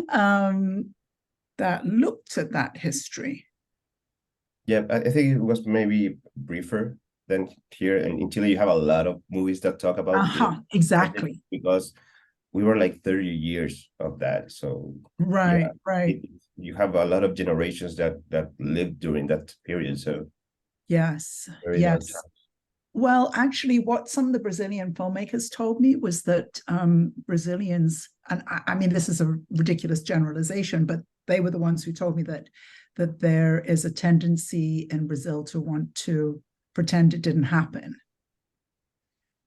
um, that looked at that history. Yeah, I think it was maybe briefer than here. And in Chile, you have a lot of movies that talk about the project Exactly. because we were like 30 years of that. So yeah, Right, right. you have a lot of generations that lived during that period. So Yes, very long yes. time. Well, actually, what some of the Brazilian filmmakers told me was that Brazilians, and I mean, this is a ridiculous generalization, but they were the ones who told me that there is a tendency in Brazil to want to pretend it didn't happen.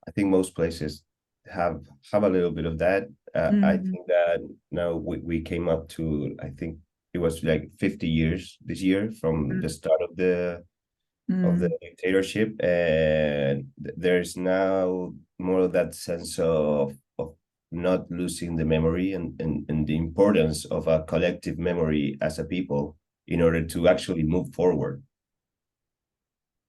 I think most places have a little bit of that. I Mm, think that now we came up to, I think it was like 50 years this year from the mm, start of the mm. dictatorship, and there's now more of that sense of not losing the memory and the importance of a collective memory as a people in order to actually move forward.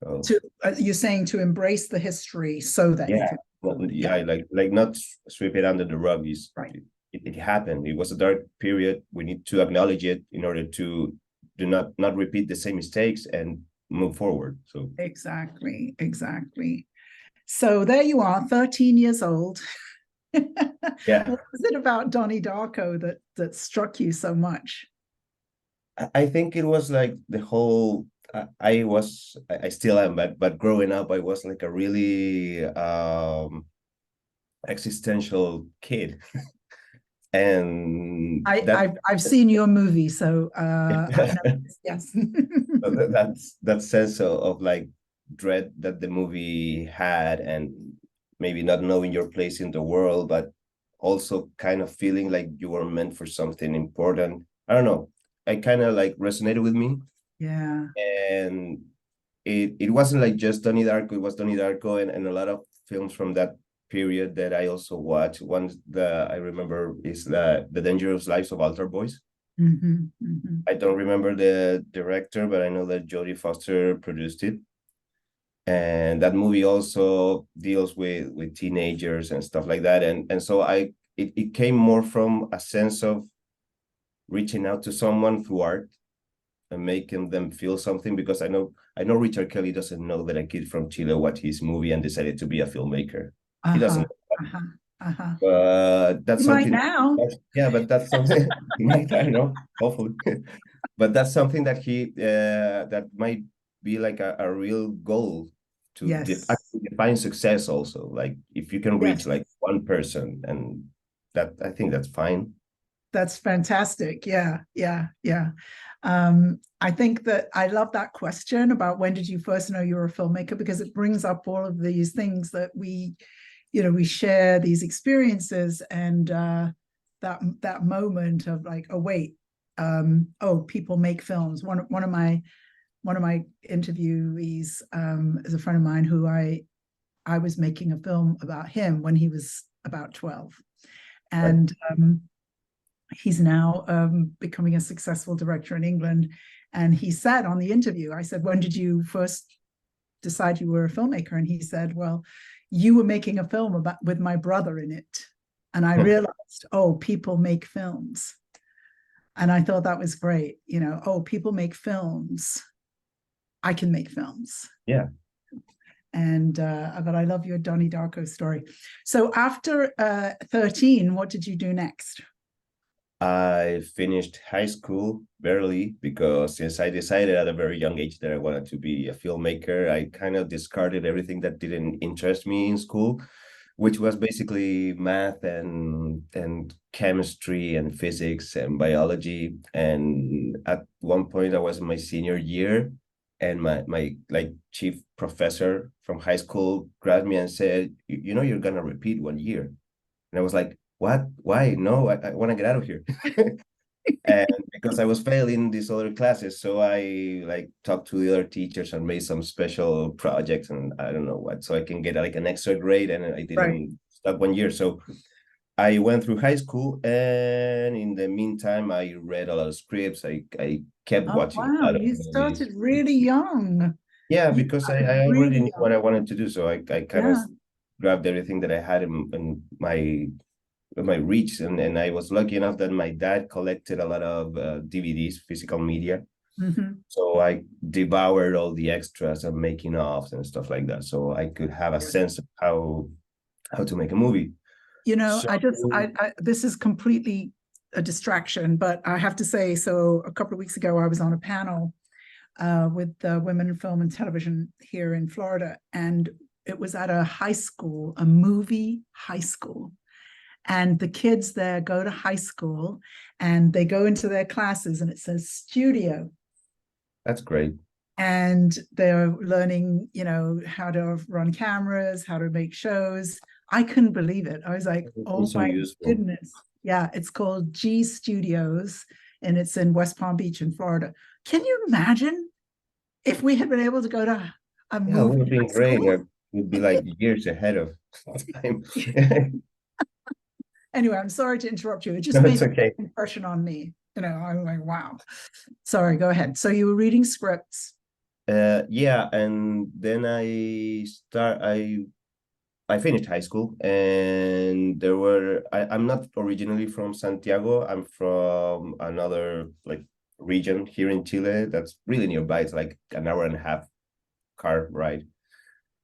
So To you're saying to embrace the history so that you yeah, can move well, forward. Yeah, yeah, like not sweep it under the rug. right. It happened. It was a dark period. We need to acknowledge it in order to do not repeat the same mistakes and move forward. So Exactly, exactly. So there you are, 13 years old. yeah, What was it about Donnie Darko that struck you so much? I think it was like the whole. I still am, but growing up, I was like a really existential kid, and I, I've seen your movie, so I know. Yes. that sense of like dread that the movie had, and maybe not knowing your place in the world, but also kind of feeling like you were meant for something important. I don't know. I kind of like resonated with me, Yeah. and it wasn't like just Donnie Darko. It was Donnie Darko and a lot of films from that period that I also watched. One that I remember is the Dangerous Lives of Altar Boys. Mm-hmm, mm-hmm. I don't remember the director, but I know that Jodie Foster produced it. And that movie also deals with teenagers and stuff like that. And so it came more from a sense of reaching out to someone through art and making them feel something, because I know Richard Kelly doesn't know that a kid from Chile watched his movie and decided to be a filmmaker. He Uh-huh. doesn't. Uh-huh. Uh-huh. But that's You might something. now. Yeah, but that's something he might. I don't know. Hopefully, but that's something that he that might be like a real goal to Yes. actually define success. Also, like if you can reach Yes. like one person, and that I think that's fine. That's fantastic. Yeah, yeah, yeah. I think that I love that question about when did you first know you were a filmmaker, because it brings up all of these things that we share these experiences, and that moment of like, oh wait, oh, people make films. One of my interviewees is a friend of mine who I was making a film about him when he was about 12, Right. and he's now becoming a successful director in England. And he said on the interview, I said, when did you first decide you were a filmmaker? And he said, well, you were making a film about with my brother in it. And I realized, oh, people make films. And I thought that was great. Oh, people make films. I can make films. Yeah. And but I love your Donnie Darko story. So after 13, what did you do next? I finished high school barely because since I decided at a very young age that I wanted to be a filmmaker, I kind of discarded everything that didn't interest me in school, which was basically math and chemistry and physics and biology. And at one point I was in my senior year, and my like chief professor from high school grabbed me and said, you know, you're gonna repeat 1 year. And I was like, what? Why? No, I want to get out of here. And because I was failing these other classes, so I like talked to the other teachers and made some special projects and I don't know what, so I can get like an extra grade, and I Right. didn't stop 1 year. So I went through high school, and in the meantime, I read a lot of scripts. I kept Oh, watching a wow. lot of You movies. started really young. Yeah, You because started I already really knew young. what I wanted to do, so I kind of Yeah. grabbed everything that I had in my my reach, and I was lucky enough that my dad collected a lot of DVDs, physical media. Mm-hmm. So I devoured all the extras and making ofs and stuff like that. So I could have a sense of how to make a movie. You know, So this is completely a distraction, but I have to say, so a couple of weeks ago, I was on a panel with women in film and television here in Florida, and it was at a high school, a movie high school. And the kids there go to high school and they go into their classes and it says studio. that's great. And they're learning, you know, how to run cameras, how to make shows. I couldn't believe it. I was like, oh It's so my useful. goodness. Yeah, it's called G Studios and it's in West Palm Beach in Florida. Can you imagine if we had been able to go to a Yeah, it would movie have been high great. school? It would be like years ahead of time. Anyway, I'm sorry to interrupt you. It just No, made it's okay. an impression on me. You know, I'm like, wow. Sorry, go ahead. So you were reading scripts. Yeah, and then I finished high school, and I'm not originally from Santiago. I'm from another like region here in Chile that's really nearby. It's like an hour and a half car ride.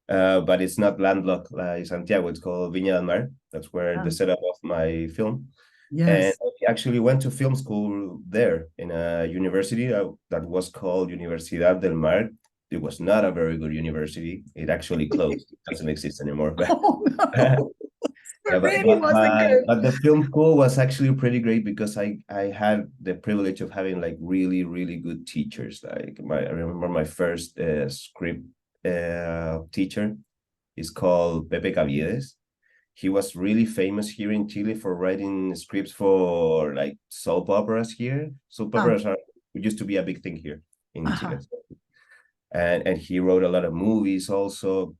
But it's not landlocked like Santiago. It's called Viña del Mar. That's where the Oh, setup of my film. And yes. I actually went to film school there in a university that was called Universidad del Mar. It was not a very good university. It actually closed. It doesn't exist anymore. But Oh yeah, no, it but, really but wasn't but good. but the film school was actually pretty great because I had the privilege of having like really really good teachers. I remember my first script teacher is called Pepe Caviedes. He was really famous here in Chile for writing scripts for like soap operas here. Soap Ah, operas used to be a big thing here in uh-huh. Chile. And he wrote a lot of movies also.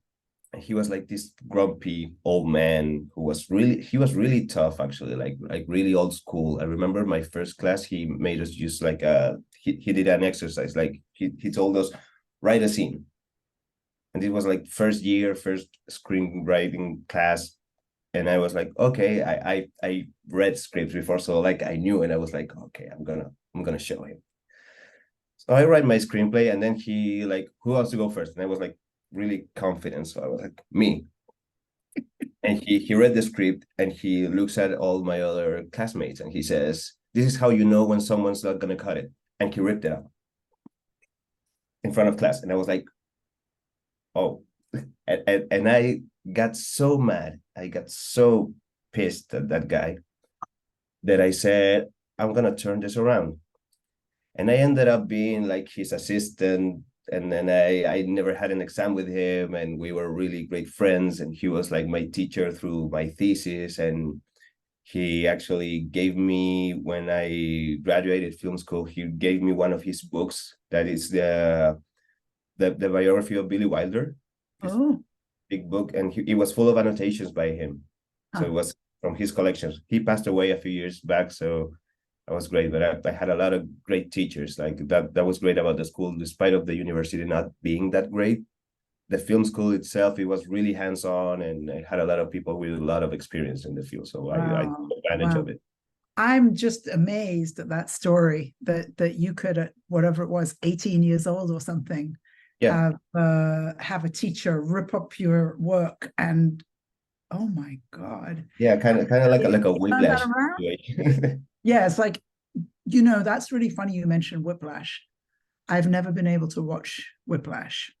He was like this grumpy old man who was really tough actually, like really old school. I remember my first class, he made us use like he did an exercise, like he told us write a scene. And it was like first year, first screenwriting class, and I was like, okay, I read scripts before, so like I knew, and I was like, okay, I'm gonna show him. So I write my screenplay, and then he like, who wants to go first? And I was like really confident, so I was like, me. And he read the script, and he looks at all my other classmates, and he says, "This is how you know when someone's not gonna cut it." And he ripped it up in front of class, and I was like, oh, and I got so mad, I got so pissed at that guy that I said, I'm gonna turn this around. And I ended up being like his assistant. And then I never had an exam with him, and we were really great friends. And he was like my teacher through my thesis. And he actually gave me, when I graduated film school, he gave me one of his books that is the biography of Billy Wilder, this Oh, big book, and it was full of annotations by him. So huh. it was from his collections. He passed away a few years back, so that was great. But I had a lot of great teachers. Like that was great about the school, despite of the university not being that great. The film school itself, it was really hands-on, and I had a lot of people with a lot of experience in the field. So I Wow. took advantage Wow. of it. I'm just amazed at that story that you could at whatever it was, 18 years old or something, Yeah, have a teacher rip up your work and oh my God. yeah, kind of like a Turn that whiplash around? situation. Yeah, it's like, you know, that's really funny you mentioned Whiplash. I've never been able to watch Whiplash.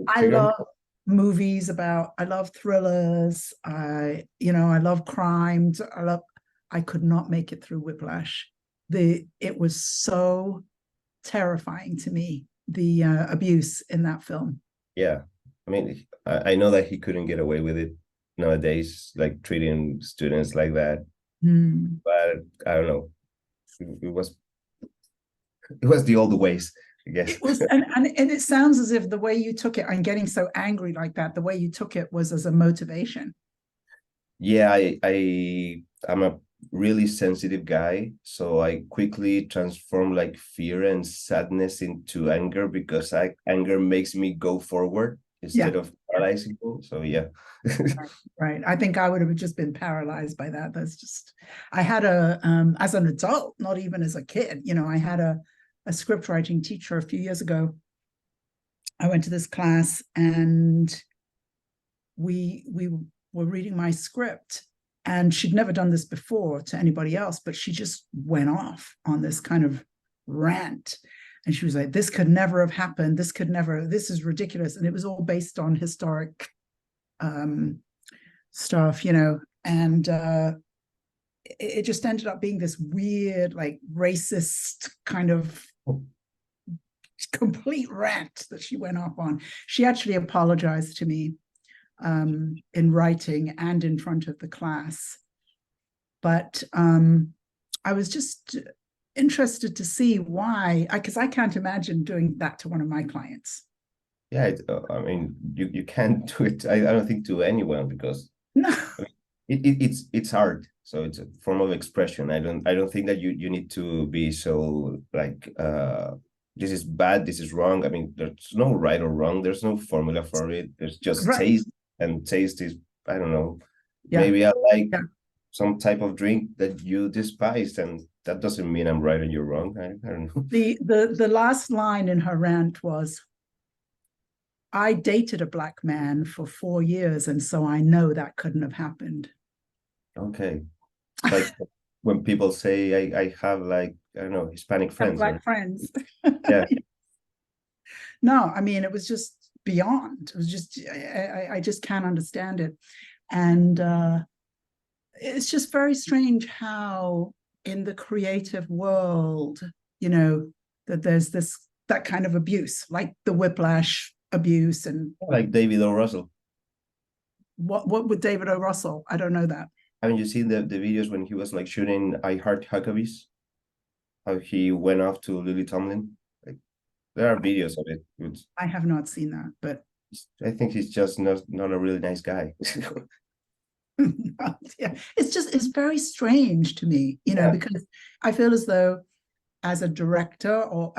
I Trigger. love movies about, I love thrillers. I love crime. I could not make it through Whiplash. It was so terrifying to me, the abuse in that film. Yeah, I mean, I know that he couldn't get away with it nowadays, like treating students like that. Hmm. But I don't know. It was the old ways, I guess. It was, and it sounds as if the way you took it, I'm getting so angry like that. The way you took it was as a motivation. Yeah, I'm a really sensitive guy, so I quickly transform like fear and sadness into anger because anger makes me go forward Yeah. instead of paralyzing me. So yeah. Right. I think I would have just been paralyzed by that. That's just, I had as an adult, not even as a kid, I had a script writing teacher a few years ago. I went to this class and we were reading my script, and she'd never done this before to anybody else, but she just went off on this kind of rant. And she was like, this could never have happened. This is ridiculous. And it was all based on historic stuff, and it just ended up being this weird, like racist kind of complete rant that she went off on. She actually apologized to me in writing and in front of the class. But I was just interested to see why, because I can't imagine doing that to one of my clients. Yeah, I mean, you can't do it. I don't think to anyone, because No. It's art, so it's a form of expression. I don't think that you need to be so like this is bad, this is wrong. I mean, there's no right or wrong. There's no formula for it. There's just Right. taste, and taste is, I don't know. Yeah. Maybe I like some type of drink that you despise, and that doesn't mean I'm right and you're wrong. I don't know. The last line in her rant was, I dated a black man for 4 years, and so I know that couldn't have happened. Okay. Like when people say I have, like, I don't know, Hispanic friends. Black friends. Yeah. No, I mean, it was just beyond. It was just, I just can't understand it. And it's just very strange how in the creative world, that there's that kind of abuse, like the whiplash abuse. And like David O. Russell. What with David O. Russell? I don't know that. Haven't you seen the videos when he was like shooting I Heart Huckabees? How he went off to Lily Tomlin? Like, there are videos of it. I have not seen that, but I think he's just not a really nice guy. yeah, it's very strange to me, because I feel as though as a director or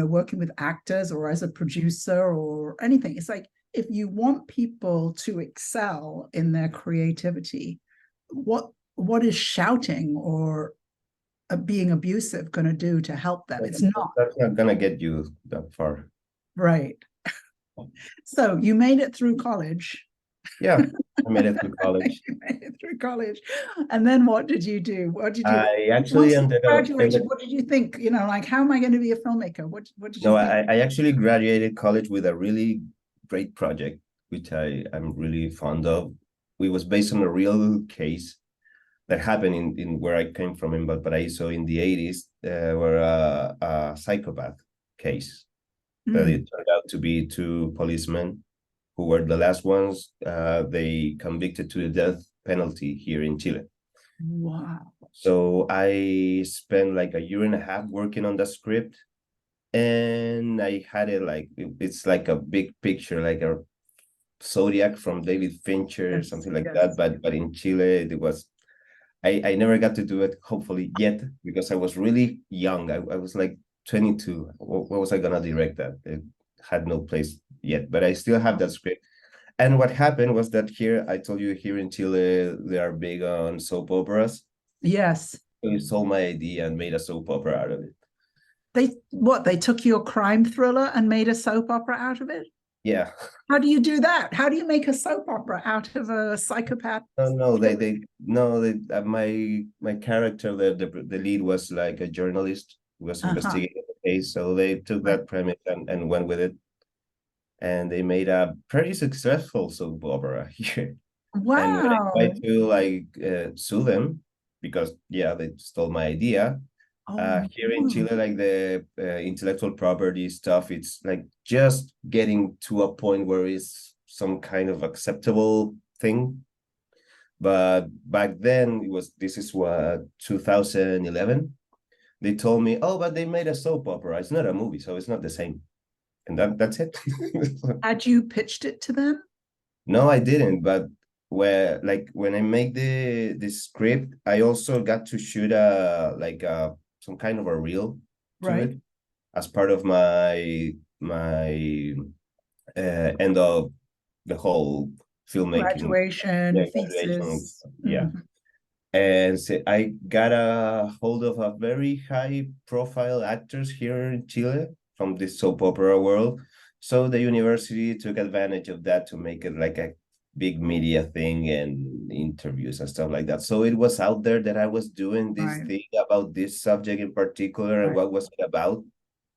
working with actors or as a producer or anything, it's like, if you want people to excel in their creativity, what is shouting or being abusive going to do to help them? It's not. That's not gonna get you that far. Right. So you made it through college. Yeah, I made it through college. You made it through college. And then what did you do? What did you I actually ended up what did you think? Like, how am I going to be a filmmaker? What did you No, think? I actually graduated college with a really great project, which I'm really fond of. It was based on a real case that happened in where I came from in Valparaiso in the 80s, where a psychopath case that it turned out to be 2 policemen who were the last ones they convicted to the death penalty here in Chile. Wow. So I spent like a year and a half working on the script, and I had it like, it's like a big picture, like a Zodiac from David Fincher, something like that. But in Chile, it was, I never got to do it, hopefully, yet, because I was really young. I was like 22. What was I gonna direct that? It had no place yet, but I still have that script. And what happened was that here, I told you, here in Chile, they are big on soap operas. Yes. So he stole my idea and made a soap opera out of it. They took your crime thriller and made a soap opera out of it? Yeah. How do you do that? How do you make a soap opera out of a psychopath? No, my character, the lead was like a journalist who was investigating the case. So they took that premise and went with it. And they made a pretty successful soap opera here. Wow. And when I tried to sue them, because they stole my idea. Here in Chile, like the intellectual property stuff, it's like just getting to a point where it's some kind of acceptable thing. But back then, this is what, 2011. They told me, oh, but they made a soap opera. It's not a movie, so it's not the same. And that's it. Had you pitched it to them? No, I didn't. But when I make the script, I also got to shoot some kind of a reel to it as part of my end of the whole filmmaking. Graduation, Yeah, graduation. thesis. Yeah. And so I got a hold of a very high profile actors here in Chile from the soap opera world. So the university took advantage of that to make it like a big media thing and interviews and stuff like that. So it was out there that I was doing this Right, thing about this subject in particular and right, what was it about.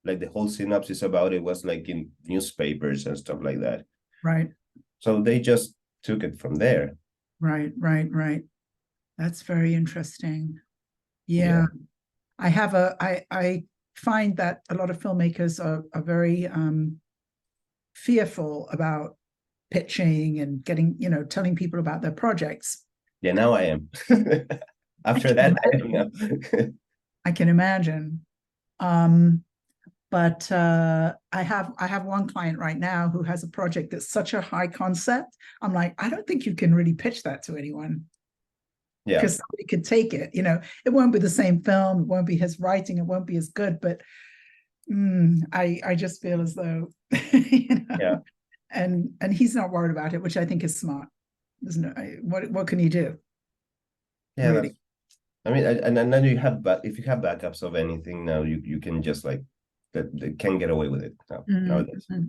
Like the whole synopsis about it was like in newspapers and stuff like that. right, So they just took it from there. right, right, right. That's very interesting. Yeah. Yeah. I find that a lot of filmmakers are very fearful about pitching and getting, telling people about their projects. Yeah, now I am. I After can that, I am imagine. now. I can imagine. But I have one client right now who has a project that's such a high concept. I'm like, I don't think you can really pitch that to anyone Yeah, because somebody could take it. It won't be the same film, it won't be his writing, it won't be as good, but I just feel as though yeah, and he's not worried about it, which I think is smart. There's no what can you do, yeah. really? I mean, and then you have, but if you have backups of anything now, you can just like that. They can get away with it now nowadays. Mm-hmm.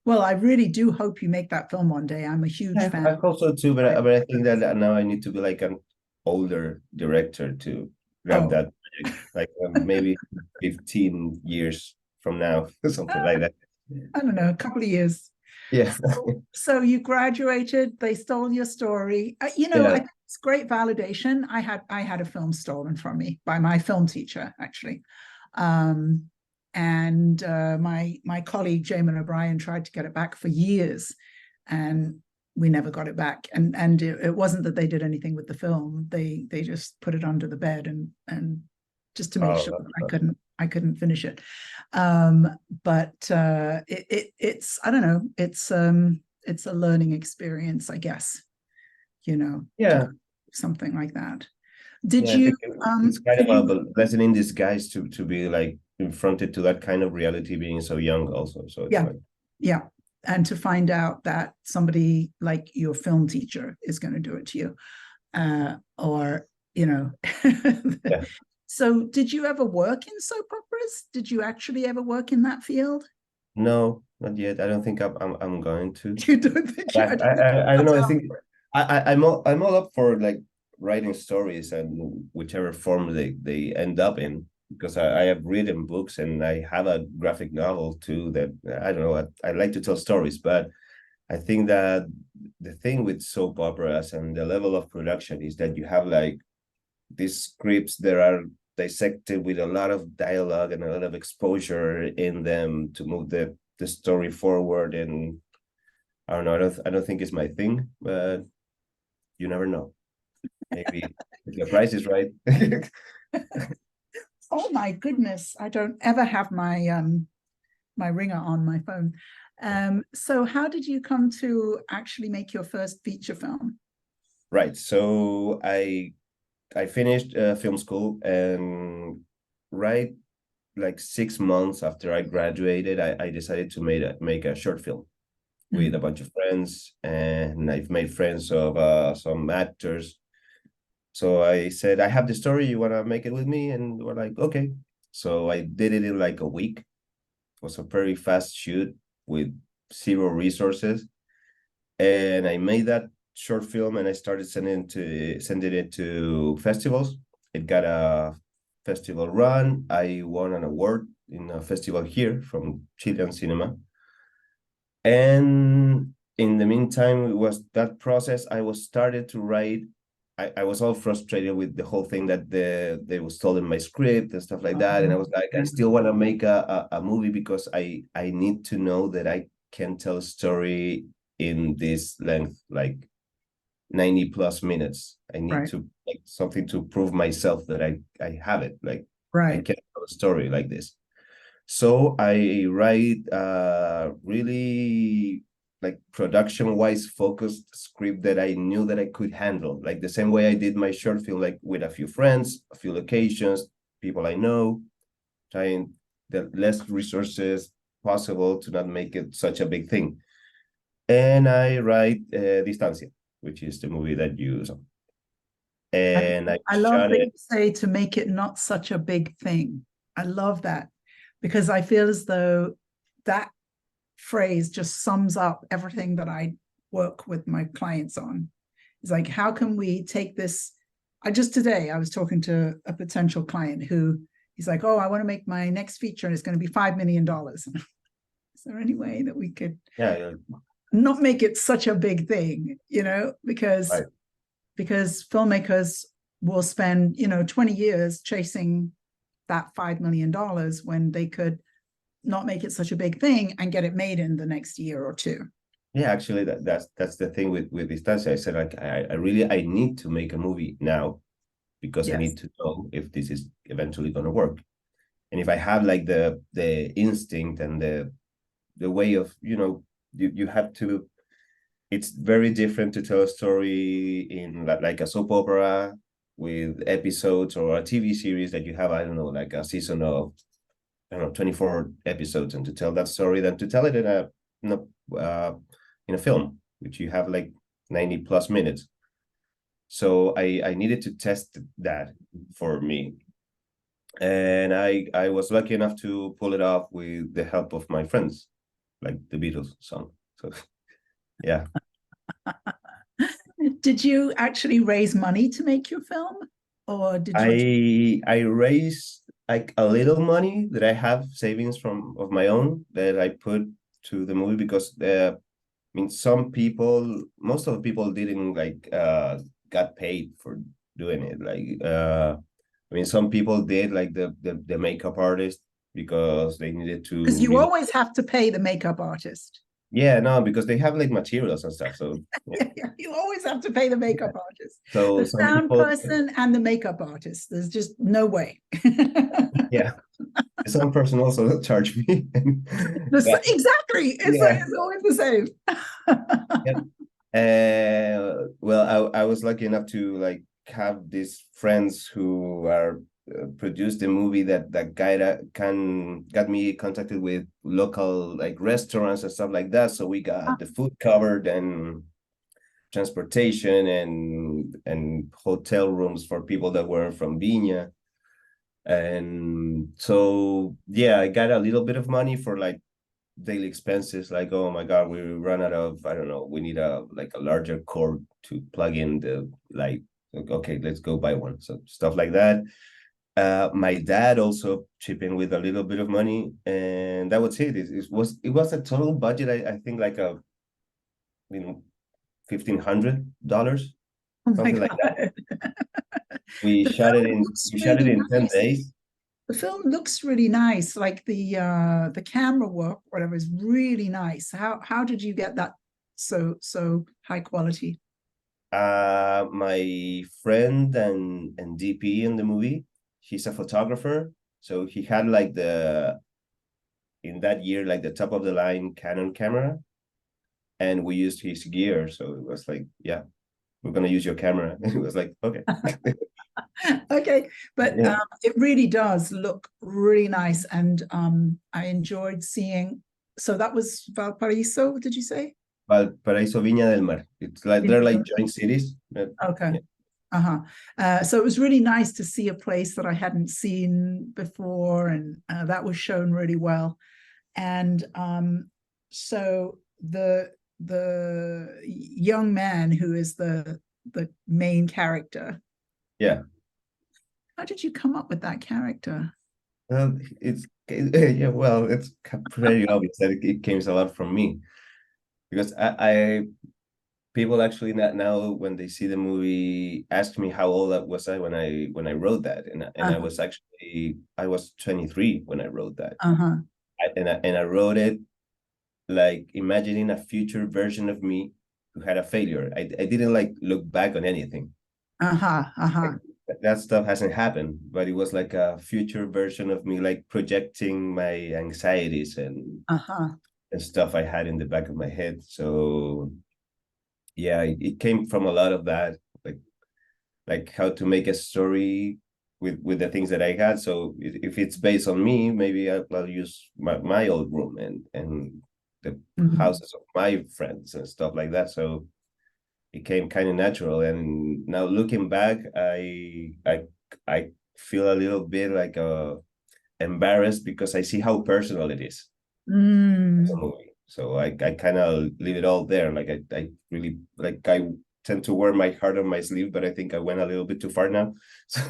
Well, I really do hope you make that film one day. I'm a huge Yeah, fan. I hope so too, but I think that now I need to be like an older director to grab Oh, that project, like maybe 15 years from now, something like that. I don't know, a couple of years. Yeah, So you graduated, they stole your story. I yeah. think it's great validation. I had a film stolen from me by my film teacher, actually. Um, and my colleague Jamin O'Brien tried to get it back for years, and we never got it back. And it wasn't that they did anything with the film. They just put it under the bed and just to make Oh, sure that I couldn't finish it. But it's I don't know, it's a learning experience, I guess, to yeah. go something like that. Did Yeah, I you think it's kind did of you a blessing in disguise to be like confronted to that kind of reality being so young also. So it's yeah, like, yeah, and to find out that somebody like your film teacher is going to do it to you, or you know yeah. so did you ever work in soap operas? Did you actually ever work in that field? No, not yet. I don't think I'm going to. You don't think you I, I don't I think I don't that's know. I out think I'm all up for like writing stories and whichever form they end up in because I have written books and I have a graphic novel too that I don't know. I like to tell stories, but I think that the thing with soap operas and the level of production is that you have like these scripts that are dissected with a lot of dialogue and a lot of exposure in them to move the story forward. And I don't know, I don't think it's my thing, but you never know. Maybe if the price is right. Oh my goodness, I don't ever have my ringer on my phone. So how did you come to actually make your first feature film? Right. So I finished film school and right like 6 months after I graduated, I decided to make a short film with a Mm. bunch of friends, and I've made friends of some actors. So I said, I have the story. You want to make it with me? And we're like, okay. So I did it in like a week. It was a very fast shoot with zero resources, and I made that short film and I started sending it to festivals. It got a festival run. I won an award in a festival here from Chilean cinema. And in the meantime, it was that process. I was started to write. I was all frustrated with the whole thing that they was told in my script and stuff like that. And I was like, I still want to make a movie because I need to know that I can tell a story in this length, like 90 plus minutes. I need Right, to like something to prove myself that I have it. Like I right, can tell a story like this. So I write really like production wise focused script that I knew that I could handle, like the same way I did my short film, like with a few friends, a few locations, people I know, trying the less resources possible to not make it such a big thing. and I write Distancia, which is the movie that you saw. And I I love shot that it. you say to make it not such a big thing. I love that because I feel as though that phrase just sums up everything that I work with my clients on. It's like, how can we take this? Today I was talking to a potential client who he's like, oh, I want to make my next feature and it's going to be $5 million. Is there any way that we could not make it such a big thing, because right. because filmmakers will spend 20 years chasing that $5 million when they could not make it such a big thing and get it made in the next year or two. Yeah, actually, that's the thing with Distancia. I said, like, I need to make a movie now because I Yes. need to know if this is eventually going to work. And if I have like the instinct and the way of, you have to, it's very different to tell a story in like a soap opera with episodes, or a TV series that you have, I don't know, like a season of, I don't know, 24 episodes, and to tell that story than to tell it in a film, which you have like 90 plus minutes. So I needed to test that for me. And I was lucky enough to pull it off with the help of my friends, like the Beatles song. So yeah. Did you actually raise money to make your film, or did you? I raised like a little money that I have savings from of my own that I put to the movie, because I mean, most of the people didn't like got paid for doing it. Like I mean, some people did, like the makeup artist, because they needed Because to you really, always have to pay the makeup artist. yeah, no, because they have like materials and stuff. So yeah. You always have to pay the makeup artist, So the some sound people, person, and the makeup artist. There's just no way. yeah, some person also charge me. But Exactly. yeah, It's always the same. yep. Well, I was lucky enough to like have these friends who are produced a movie that got me contacted with local like restaurants and stuff like that. So we got the food covered, and transportation, and hotel rooms for people that weren't from Viña. And so yeah, I got a little bit of money for like daily expenses, like, oh my god, we run out of, I don't know, we need a like a larger cord to plug in the light. Okay, let's go buy one. So stuff like that. My dad also chipped in with a little bit of money, and that was it. It was a total budget, I think, like a, $1,500, Oh my something like that. God. We The shot it film in looks we shot it really in 10 nice. days. The film looks really nice. Like the camera work, whatever, is really nice. How did you get that so high quality? My friend and DP in the movie, he's a photographer, so he had like in that year, like the top of the line Canon camera, and we used his gear. So it was like, yeah, we're gonna use your camera. And it was like, okay. Okay, but Yeah. it really does look really nice, and I enjoyed seeing. So that was Valparaiso, did you say? Valparaíso, Viña del Mar. It's like they're like joint cities. But Okay. yeah. Uh-huh. So it was really nice to see a place that I hadn't seen before, and that was shown really well. And so the young man who is the main character, Yeah. how did you come up with that character? Yeah, well, it's pretty obvious that it came a lot from me, because I people actually now when they see the movie ask me how old was I when I wrote that, and I was 23 when I wrote that. Uh-huh. And I wrote it like imagining a future version of me who had a failure. I didn't like look back on anything. Uh-huh. Uh-huh. That stuff hasn't happened, but it was like a future version of me, like projecting my anxieties Uh-huh. and stuff I had in the back of my head. So yeah, it came from a lot of that, like how to make a story with the things that I had. So if it's based on me, maybe I'll use my old room and the Mhm. houses of my friends and stuff like that. So it came kind of natural. And now looking back, I feel a little bit like embarrassed because I see how personal it is as a Mm. movie. So I kind of leave it all there. Like I really like I tend to wear my heart on my sleeve, but I think I went a little bit too far now. So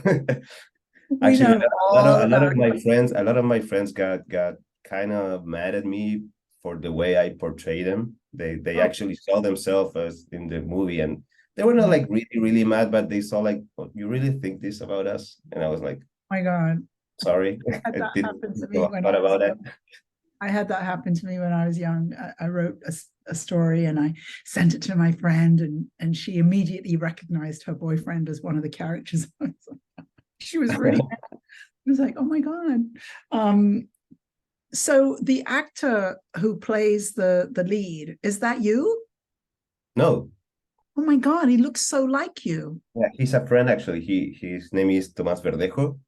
We actually, know all a lot about of my friends, a lot of my friends got kind of mad at me for the way I portray them. They oh, actually saw themselves as in the movie, and they were not oh like really mad, but they saw like, oh, you really think this about us? And I was like, my God. sorry, I had I that didn't happen to me thought when I was about that. young. I had that happen to me when I was young. I wrote a story and I sent it to my friend, and she immediately recognized her boyfriend as one of the characters. She was really, I was like, oh my God. Um, so the actor who plays the lead, is that you? No, Oh my God, he looks so like you. yeah, he's a friend actually. His name is Tomás Verdejo.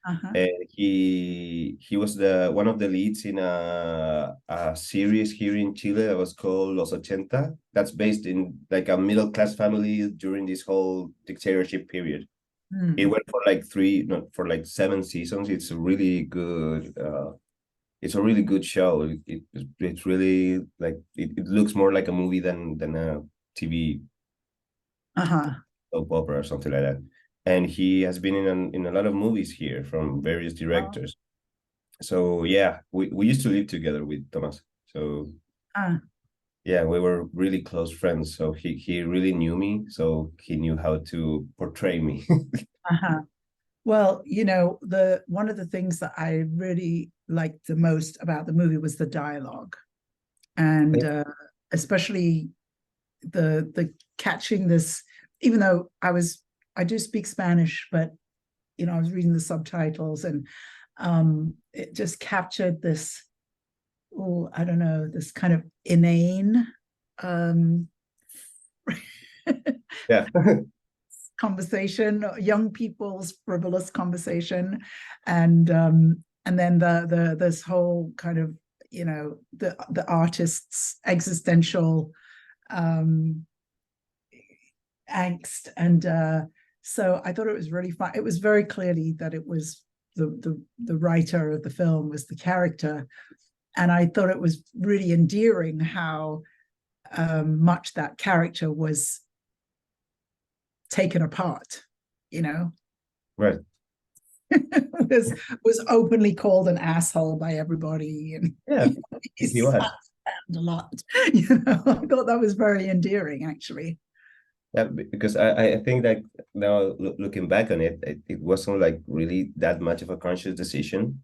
Uh-huh. He was the one of the leads in a series here in Chile that was called Los 80. That's based in like a middle class family during this whole dictatorship period. It Hmm. went for like not for like 7 seasons. It's a really good it's a really good show. It's really like it looks more like a movie than a TV Uh-huh. soap opera or something like that. And he has been in a lot of movies here from various Oh, directors. So yeah, we used to live together with Thomas. So uh, yeah, we were really close friends. So he really knew me. So he knew how to portray me. uh-huh. Well, the one of the things that I really liked the most about the movie was the dialogue, and especially the catching this. Even though I do speak Spanish, but I was reading the subtitles, and it just captured this. Oh, I don't know, this kind of inane um, Yeah. conversation, young people's frivolous conversation, and then the this whole kind of the artist's existential um angst, and so I thought it was really fun. It was very clearly that it was the writer of the film was the character, and I thought it was really endearing how much that character was taken apart, you know. Right. was was openly called an asshole by everybody, and Yeah, he he was. slapped around a lot. I thought that was very endearing, actually. Yeah, because I think that now looking back on it, it wasn't like really that much of a conscious decision,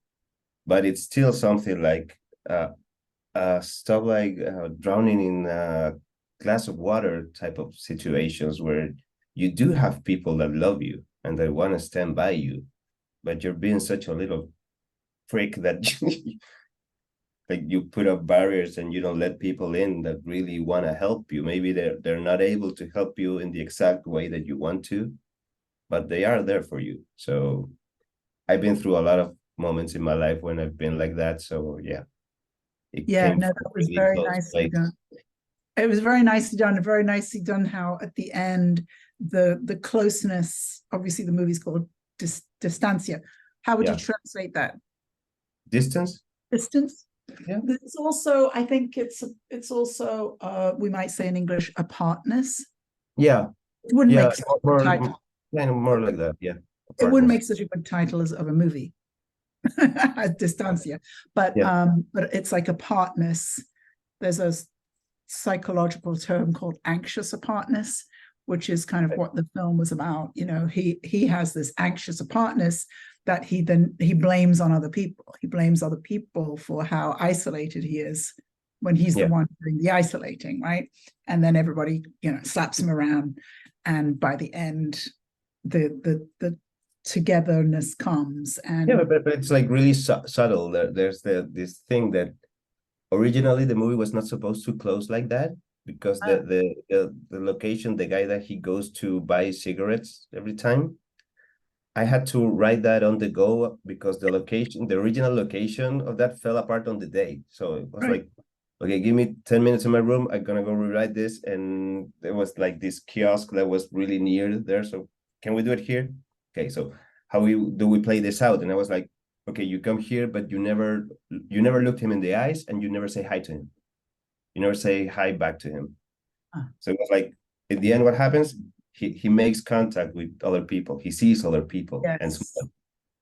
but it's still something like stuff like drowning in a glass of water type of situations where you do have people that love you and that want to stand by you, but you're being such a little prick that like you put up barriers and you don't let people in that really want to help you. Maybe they're not able to help you in the exact way that you want to, but they are there for you. So I've been through a lot of moments in my life when I've been like that. So yeah, it Yeah, came no, from that a was really very close nicely place. done. It was very nicely done how at the end the closeness, obviously the movie's called Distancia. How would you Yeah. translate that? Distance? Distance? Yeah. It's also, I think it's also we might say in English, apartness. Yeah. It wouldn't Yeah. make such a good title. Kind of more like that. Yeah. It wouldn't Apartness. make such a good title as of a movie. Distancia, Yeah. but it's like apartness. There's a psychological term called anxious apartness, which is kind of what the film was about. He has this anxious apartness that he blames on other people. He blames other people for how isolated he is when he's the Yeah. one doing the isolating, right? And then everybody, slaps him around, and by the end, the togetherness comes. Yeah, And but it's like really subtle. There's this thing that originally the movie was not supposed to close like that because the location, the guy that he goes to buy cigarettes every time, I had to write that on the go because the original location of that fell apart on the day. So it was right, like okay, give me 10 minutes in my room. I'm gonna go rewrite this. And there was like this kiosk that was really near there. So can we do it here? Okay, so how do we play this out? And I was like, okay, you come here, but you never looked him in the eyes, and you never say hi to him. You never say hi back to him. So it was like, in the end, what happens? He makes contact with other people. He sees other people, Yes.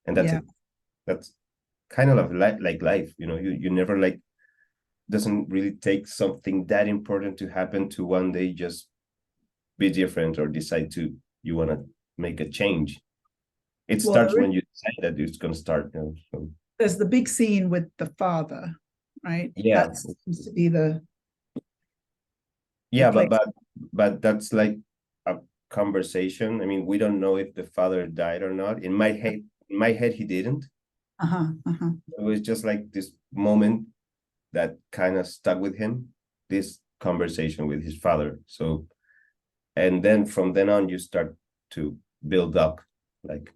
and that's Yeah. it. That's kind of like life, you never like, doesn't really take something that important to happen to one day just be different or decide to you want to make a change. It Well, starts when you decide that it's going to start. So, there's the big scene with the father, right? yeah, That seems to be the yeah, place. but that's like a conversation. I mean, we don't know if the father died or not. In my head, he didn't. Uh-huh. Uh-huh. It was just like this moment that kind of stuck with him, this conversation with his father. So, and then from then on, you start to build up, like,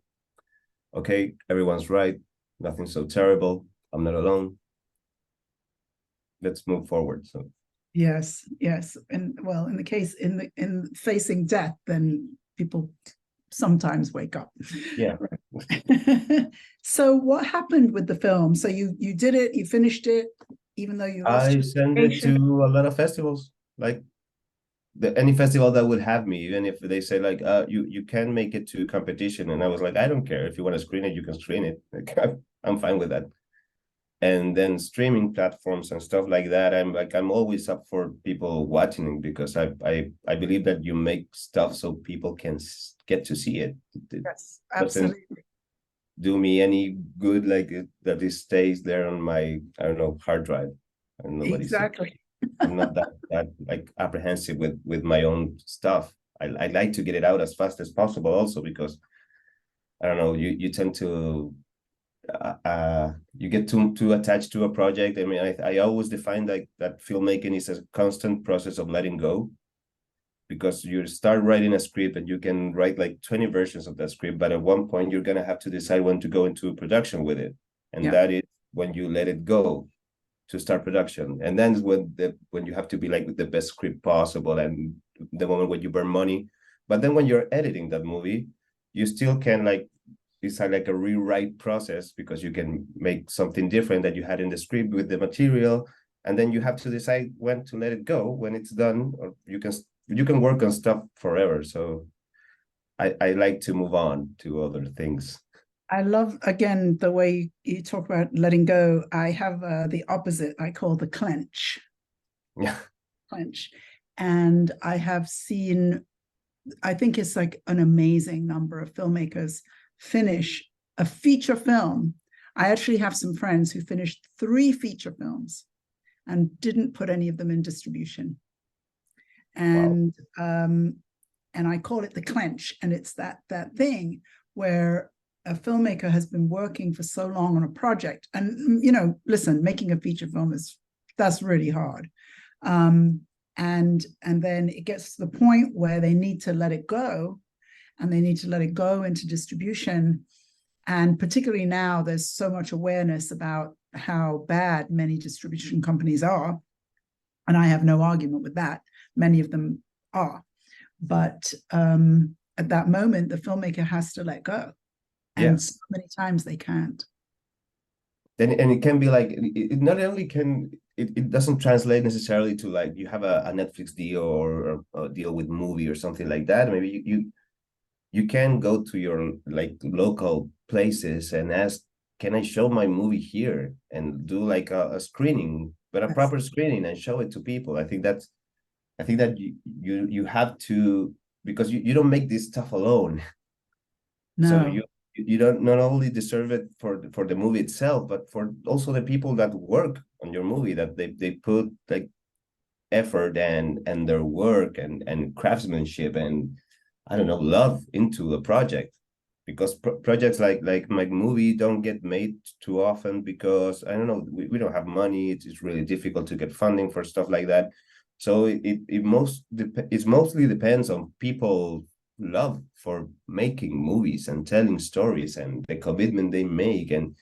okay, everyone's right, nothing's so terrible, I'm not alone, let's move forward. So Yes, yes. And well, in the case in facing death, then people sometimes wake up. yeah. So what happened with the film? So you did it, you finished it, even though you lost I your send it to education? a lot of festivals, like any festival that would have me, even if they say like, you can make it to competition, and I was like, I don't care, if you want to screen it, you can screen it. Like, I'm fine with that. And then streaming platforms and stuff like that, I'm always up for people watching it, because I believe that you make stuff so people can get to see it. It Yes, doesn't absolutely. do me any good like that it stays there on my, I don't know, hard drive, and nobody sees. Exactly. I'm not that like apprehensive with my own stuff. I like to get it out as fast as possible, also because I don't know, you tend to you get too attached to a project. I mean, I always define like that filmmaking is a constant process of letting go, because you start writing a script and you can write like 20 versions of that script, but at one point you're gonna have to decide when to go into production with it, and Yeah. that is when you let it go to start production. And then when you have to be like with the best script possible, and the moment when you burn money. But then when you're editing that movie, you still can like, it's like a rewrite process, because you can make something different that you had in the script with the material, and then you have to decide when to let it go when it's done, or you can work on stuff forever. So I like to move on to other things. I love again the way you talk about letting go. I have the opposite I call the clench. Yeah. Clench. And I have seen, I think it's like an amazing number of filmmakers finish a feature film. I actually have some friends who finished 3 feature films and didn't put any of them in distribution. Wow. And I call it the clench. And it's that thing where a filmmaker has been working for so long on a project. And listen, making a feature film that's really hard. And then it gets to the point where they need to let it go, and they need to let it go into distribution. And particularly now, there's so much awareness about how bad many distribution companies are. And I have no argument with that. Many of them are. But at that moment, the filmmaker has to let go. Yeah. And so many times they can't. Then, and it can be like, it not only can it doesn't translate necessarily to like you have a Netflix deal or a deal with movie or something like that. Maybe you can go to your like local places and ask, can I show my movie here, and do like a screening, but a Yes. proper screening, and show it to people. I think that you have to, because you don't make this stuff alone. So No. you don't not only deserve it for the movie itself, but for also the people that work on your movie, that they put like effort and their work and craftsmanship and, I don't know, love into the project. Because projects like my movie don't get made too often, because I don't know, we don't have money. It's really difficult to get funding for stuff like that. So it mostly depends on people love for making movies and telling stories, and the commitment they make. And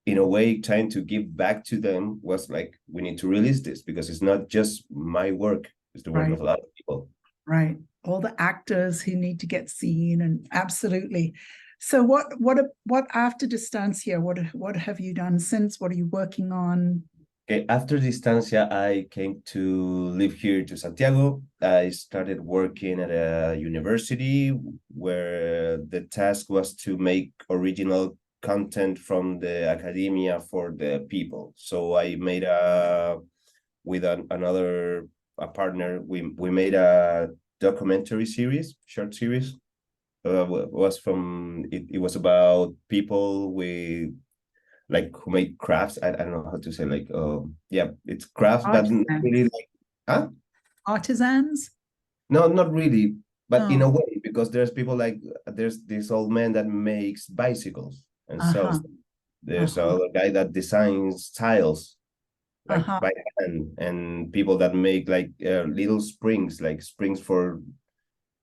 in a way, trying to give back to them was like, we need to release this because it's not just my work, it's the work Right. of a lot of people. Right. All the actors who need to get seen, and absolutely. So what after Distancia, what have you done since? What are you working on? Okay, after Distancia, I came to live here to Santiago. I started working at a university where the task was to make original content from the academia for the people. So I made with another a partner, we made a documentary series, short series. It was about people with like who made crafts. I don't know how to say, like yeah, it's crafts, but not really Artisans. like, huh? Artisans? No, not really, but in Oh, a way, because there's people like, there's this old man that makes bicycles and sells uh-huh. them. There's Uh-huh. a guy that designs tiles like Uh-huh. by hand, and people that make like little springs, like springs for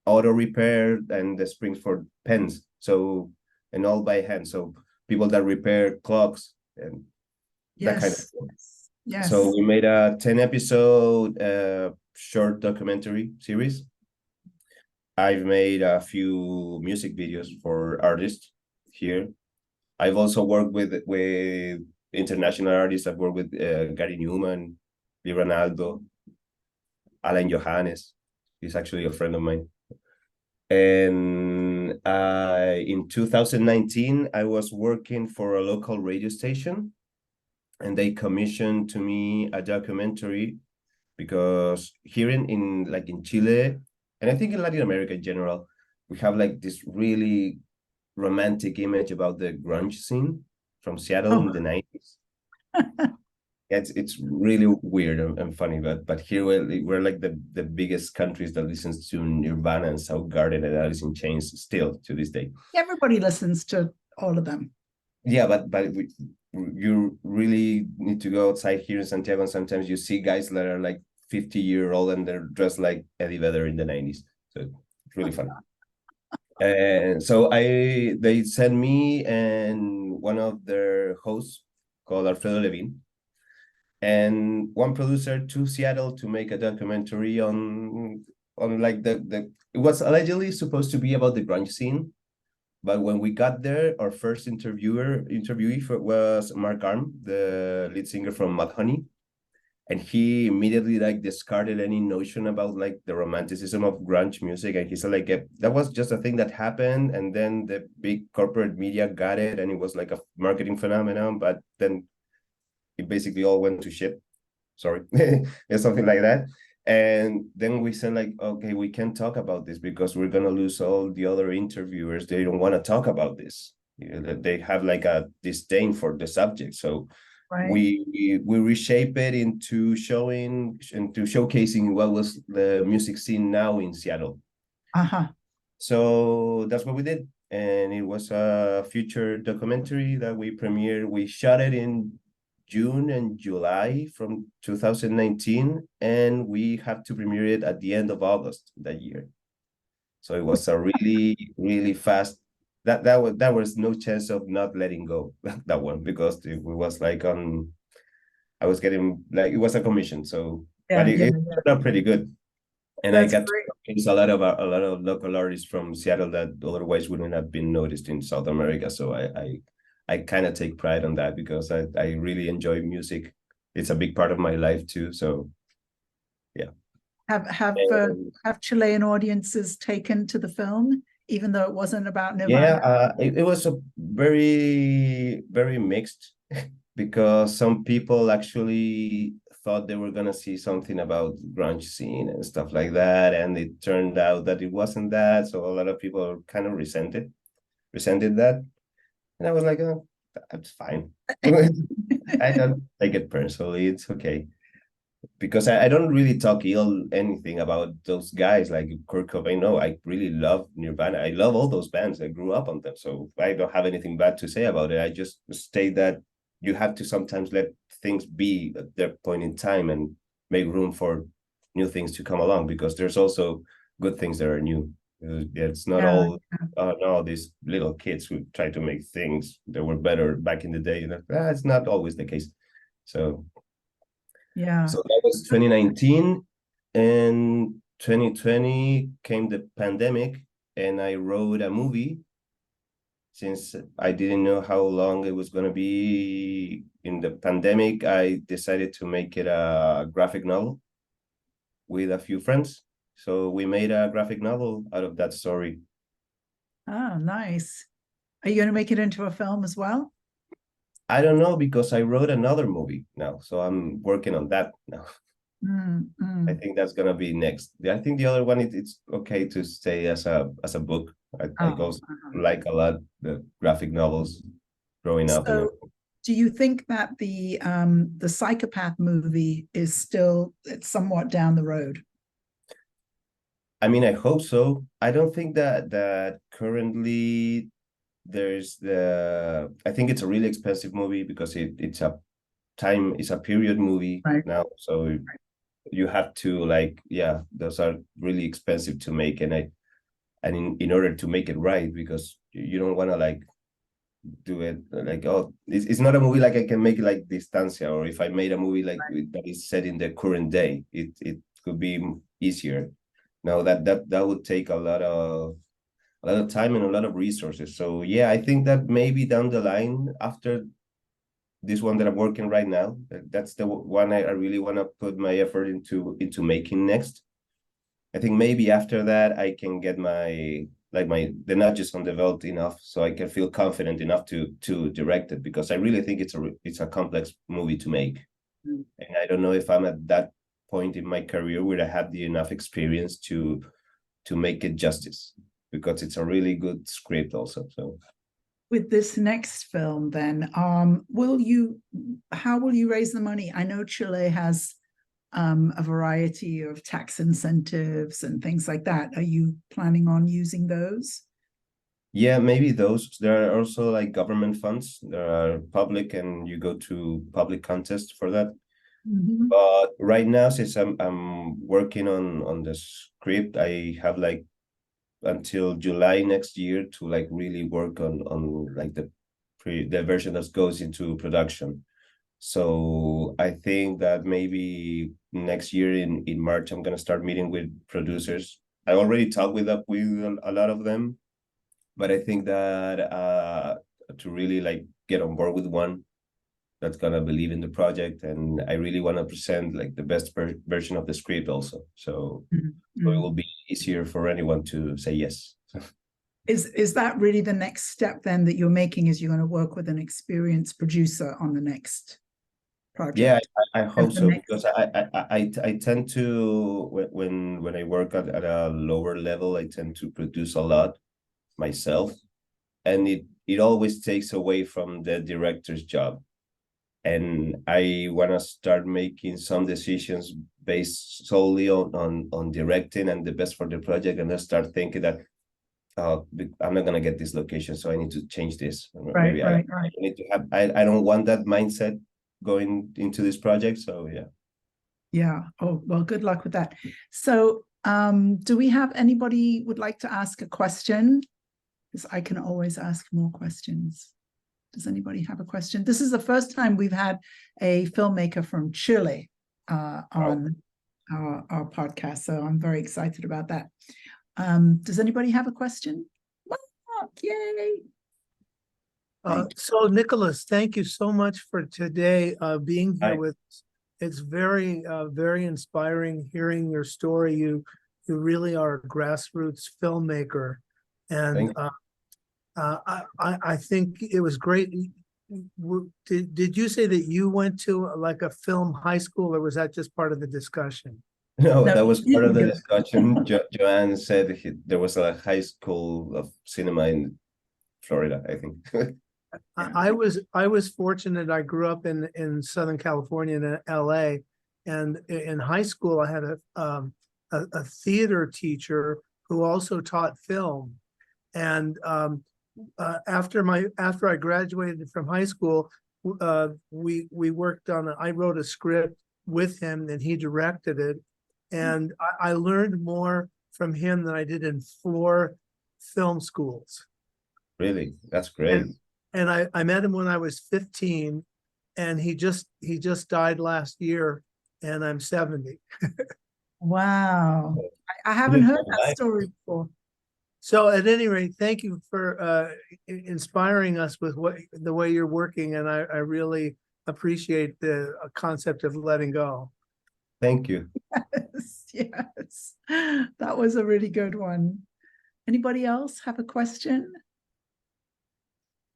auto repair and the springs for pens. So, and all by hand. So people that repair clocks and that kind of Yes. thing. So Yes. we made a 10 episode short documentary series. I've made a few music videos for artists here. I've also worked with international artists. I've worked with Gary Newman, Lee Ronaldo, Alan Johannes. He's actually a friend of mine. And in 2019, I was working for a local radio station, and they commissioned to me a documentary because here in like in Chile, and I think in Latin America in general, we have like this really romantic image about the grunge scene from Seattle in Oh, the 90s. It's really weird and funny, but here we're like the biggest countries that listens to Nirvana and Soundgarden and Alice in Chains still to this day. everybody listens to all of them. Yeah, but you really need to go outside here in Santiago, and sometimes you see guys that are like 50-year-old and they're dressed like Eddie Vedder in the 90s. So it's really fun. And so they sent me and one of their hosts called Alfredo Levin and one producer to Seattle to make a documentary on like the it was allegedly supposed to be about the grunge scene, but when we got there, our first interviewee was Mark Arm, the lead singer from Mudhoney, and he immediately like discarded any notion about like the romanticism of grunge music, and he said like that was just a thing that happened, and then the big corporate media got it, and it was like a marketing phenomenon, but then it basically all went to shit. Sorry, or something like that. And then we said like, okay, we can't talk about this because we're gonna lose all the other interviewers. They don't want to talk about this. You know, they have like a disdain for the subject. So Right. we reshape it into showcasing what was the music scene now in Seattle. Uh-huh. So that's what we did. And it was a feature documentary that we premiered. We shot it in June and July from 2019, and we have to premiere it at the end of August that year. So it was a really, really fast. That was no chance of not letting go that one because it was like I was getting like it was a commission. So, but Yeah, yeah, it yeah. turned out pretty good. And I That's got to great. showcase a lot of local artists from Seattle that otherwise wouldn't have been noticed in South America. So I kind of take pride on that because I really enjoy music. It's a big part of my life too. So yeah. Have have uh, And have Chilean audiences taken to the film, even though it wasn't about yeah, Nirvana? it was a very mixed because some people actually thought they were gonna see something about grunge scene and stuff like that, and it turned out that it wasn't that. So a lot of people kind of resented that, and I was like, oh, that's fine. I don't take it personally. It's okay because I don't really talk ill anything about those guys like Kurt Cobain. No, I really love Nirvana. I love all those bands. I grew up on them, so I don't have anything bad to say about it. I just state that you have to sometimes let things be at their point in time and make room for new things to come along because there's also good things that are new. It's not Yeah, all no, these little kids who try to make things that were better back in the day. It's not always the case. So yeah. so that was 2019, and 2020 came the pandemic, and I wrote a movie. Since I didn't know how long it was going to be in the pandemic, I decided to make it a graphic novel with a few friends. So we made a graphic novel out of that story. Oh, nice. Are you going to make it into a film as well? I don't know, because I wrote another movie now, so I'm working on that now. Mm, I mm. think that's gonna be next. I think the other one, it's okay to stay as a book. I Oh, also like a lot the graphic novels growing up and so everything. do you think that the psychopath movie is still it's somewhat down the road? I mean, I hope so. I don't think that currently there's the. I think it's a really expensive movie because it's a period movie Right. now, so you have to, like, yeah, those are really expensive to make, and in order to make it right, because you don't want to like do it like, oh, it's not a movie like I can make like Distancia, or if I made a movie like that is set in the current day, it could be easier. Now that would take a lot of time and a lot of resources. So yeah, I think that maybe down the line, after this one that I'm working right now, that's the one I really want to put my effort into making next. I think maybe after that I can get the nudges on the belt enough so I can feel confident enough to direct it, because I really think it's a complex movie to make. Mm. And I don't know if I'm at that point in my career where I have the enough experience to make it justice, because it's a really good script also. So With this next film, then, how will you raise the money? I know Chile has a variety of tax incentives and things like that. Are you planning on using those? yeah, maybe those. There are also like government funds. There are public, and you go to public contests for that. Mhm. But right now, since I'm working on the script, I have like until July next year to like really work on like the version that goes into production. So I think that maybe next year in March I'm gonna start meeting with producers. I already talked with a lot of them, but I think that to really like get on board with one that's gonna believe in the project, and I really want to present like the best version of the script also. So it Mm. will be easier for anyone to say yes. Is that really the next step then that you're making? Is you're going to work with an experienced producer on the next Yeah, project? I As hope the so, next, because I tend to, when I work at a lower level, I tend to produce a lot myself, and it always takes away from the director's job. And I want to start making some decisions based solely on directing and the best for the project, and I start thinking that I'm not gonna get this location, so I need to change this. right, Maybe I right, right. need to have. I don't want that mindset going into this project. So yeah. Yeah. Oh, well, good luck with that. So, do we have anybody would like to ask a question? Because I can always ask more questions. Does anybody have a question? This is the first time we've had a filmmaker from Chile Wow. on our podcast, so I'm very excited about that. Does anybody have a question? Mark, yay! So Nicholas, thank you so much for today being here Hi. with us. It's very, very inspiring hearing your story. You really are a grassroots filmmaker, and Thank I think it was great. Did you say that you went to like a film high school, or was that just part of the discussion? No, No, that was part of the you. discussion. Joanne said there was a high school of cinema in Florida, I think. Yeah. I was fortunate. I grew up in Southern California in LA, and in high school I had a theater teacher who also taught film. And after I graduated from high school, we worked on I wrote a script with him and he directed it, and I learned more from him than I did in 4 film schools. Really, that's great. And I met him when I was 15, and he just died last year, and I'm 70. Wow. I haven't Really heard fun that life. story before. So at any rate, thank you for inspiring us with the way you're working, and I really appreciate the concept of letting go. Thank you. Yes, yes. That was a really good one. Anybody else have a question?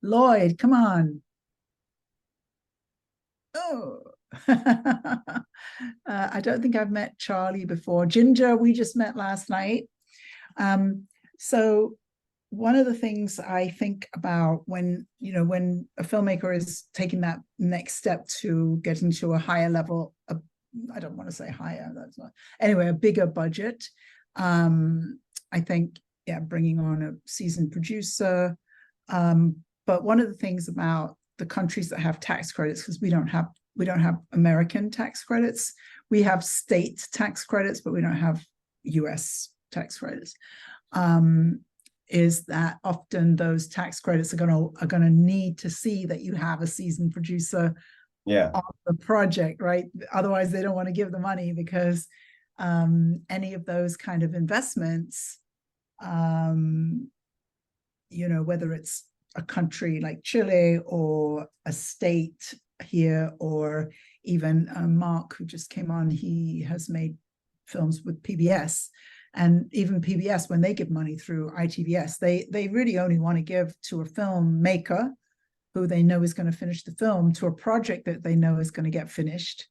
Lloyd, come on. Oh. I don't think I've met Charlie before. Ginger, we just met last night. So one of the things I think about when a filmmaker is taking that next step to get into a higher level, I don't want to say higher, that's not, anyway, a bigger budget. I think, yeah, bringing on a seasoned producer. But one of the things about the countries that have tax credits, because we don't have American tax credits. We have state tax credits, but we don't have US tax credits. Is that often those tax credits are gonna need to see that you have a seasoned producer on the project, right? Otherwise, they don't want to give the money, because any of those kind of investments, whether it's a country like Chile or a state here, or even Mark, who just came on, he has made films with PBS, and even PBS, when they give money through ITVS, they really only want to give to a filmmaker who they know is going to finish the film, to a project that they know is going to get finished.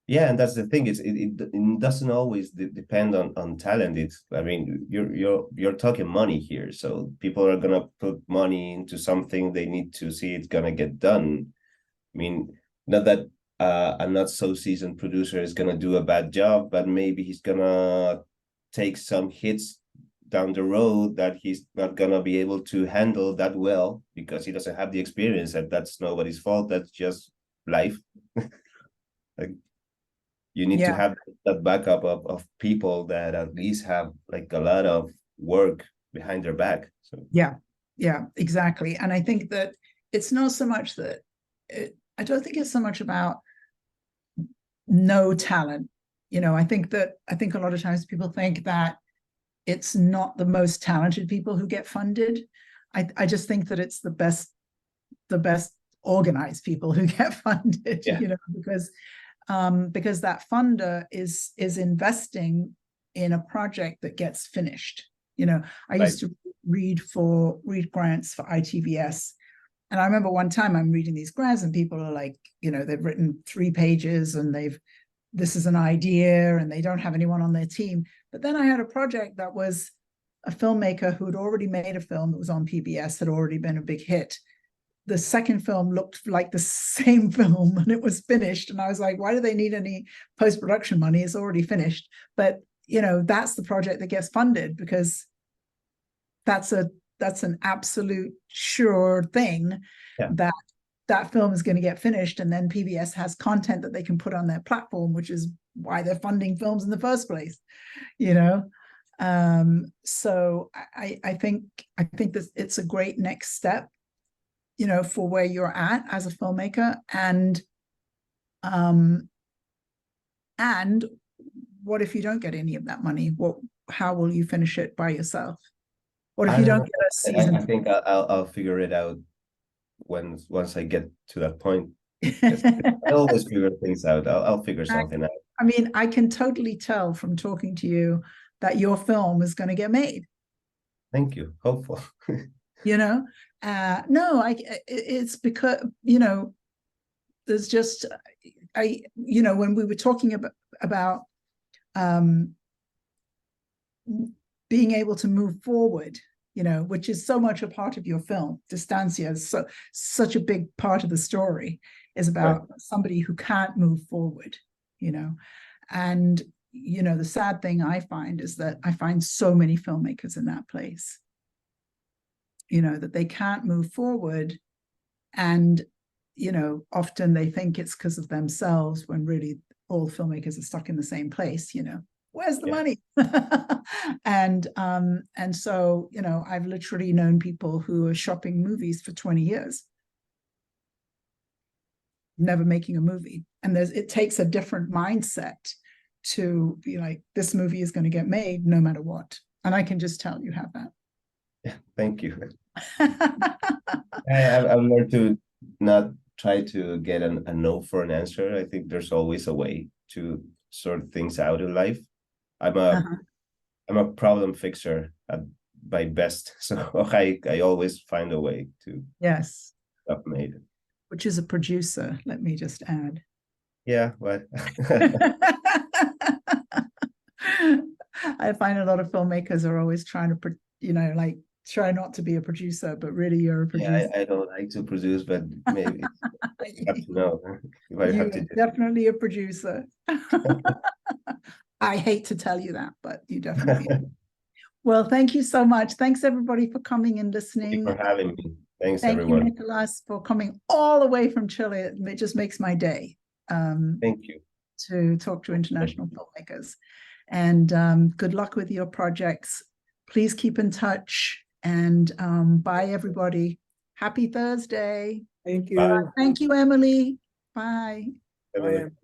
Yeah, and that's the thing. It doesn't always depend on talent. I mean, you're talking money here, so people are gonna put money into something. They need to see it's gonna get done. I mean, not that a not so seasoned producer is gonna do a bad job, but maybe he's gonna take some hits down the road that he's not gonna be able to handle that well, because he doesn't have the experience, and that's nobody's fault. That's just life. Like, you need to have that backup of people that at least have like a lot of work behind their back. So yeah, exactly. And I think that it's not so much that I don't think it's so much about no talent. I think a lot of times people think that it's not the most talented people who get funded. I just think that it's the best organized people who get funded, because that funder is investing in a project that gets finished. I used to read grants for ITVS, and I remember one time I'm reading these grants, and people are like, they've written 3 pages, and this is an idea, and they don't have anyone on their team. But then I had a project that was a filmmaker who had already made a film that was on PBS, had already been a big hit. The second film looked like the same film, and it was finished. And I was like, why do they need any post-production money? It's already finished. But, that's the project that gets funded, because that's an absolute sure thing that film is going to get finished. And then PBS has content that they can put on their platform, which is why they're funding films in the first place, So I think that it's a great next step, for where you're at as a filmmaker. And what if you don't get any of that money? How will you finish it by yourself? What if you don't get a season? I think I'll figure it out once I get to that point. I always figure things out. I'll figure something out. I mean, I can totally tell from talking to you that your film is going to get made. Thank you. Hopeful. No, it's because, there's just, when we were talking about being able to move forward, which is so much a part of your film. Distancia is such a big part of the story, is about somebody who can't move forward, and the sad thing I find is that I find so many filmmakers in that place, that they can't move forward, and often they think it's because of themselves, when really all filmmakers are stuck in the same place. Where's the Yeah. money? And so, you know, I've literally known people who are shopping movies for 20 years, never making a movie. And it takes a different mindset to be like, this movie is going to get made no matter what. And I can just tell you have that. Yeah, thank you. I've learned to not try to get a no for an answer. I think there's always a way to sort things out in life. I'm a problem fixer at my best, so I always find a way to Yes. stuff made. Which is a producer, let me just add. Yeah, what? I find a lot of filmmakers are always trying to, you know, like try not to be a producer, but really you're a producer. Yeah, I don't like to produce, but maybe I have to know if I You have are to do. definitely a producer. I hate to tell you that, but you definitely are. Well, thank you so much. Thanks everybody for coming and Thank you listening. for having me. Thanks, Thank everyone. you, Nicolás, for coming all the way from Chile. It just makes my day. Thank you. To talk to international filmmakers. And good luck with your projects. Please keep in touch, and bye everybody. Happy Thursday. Thank you. Bye. Thank you, Emily. Bye. Everyone. Bye.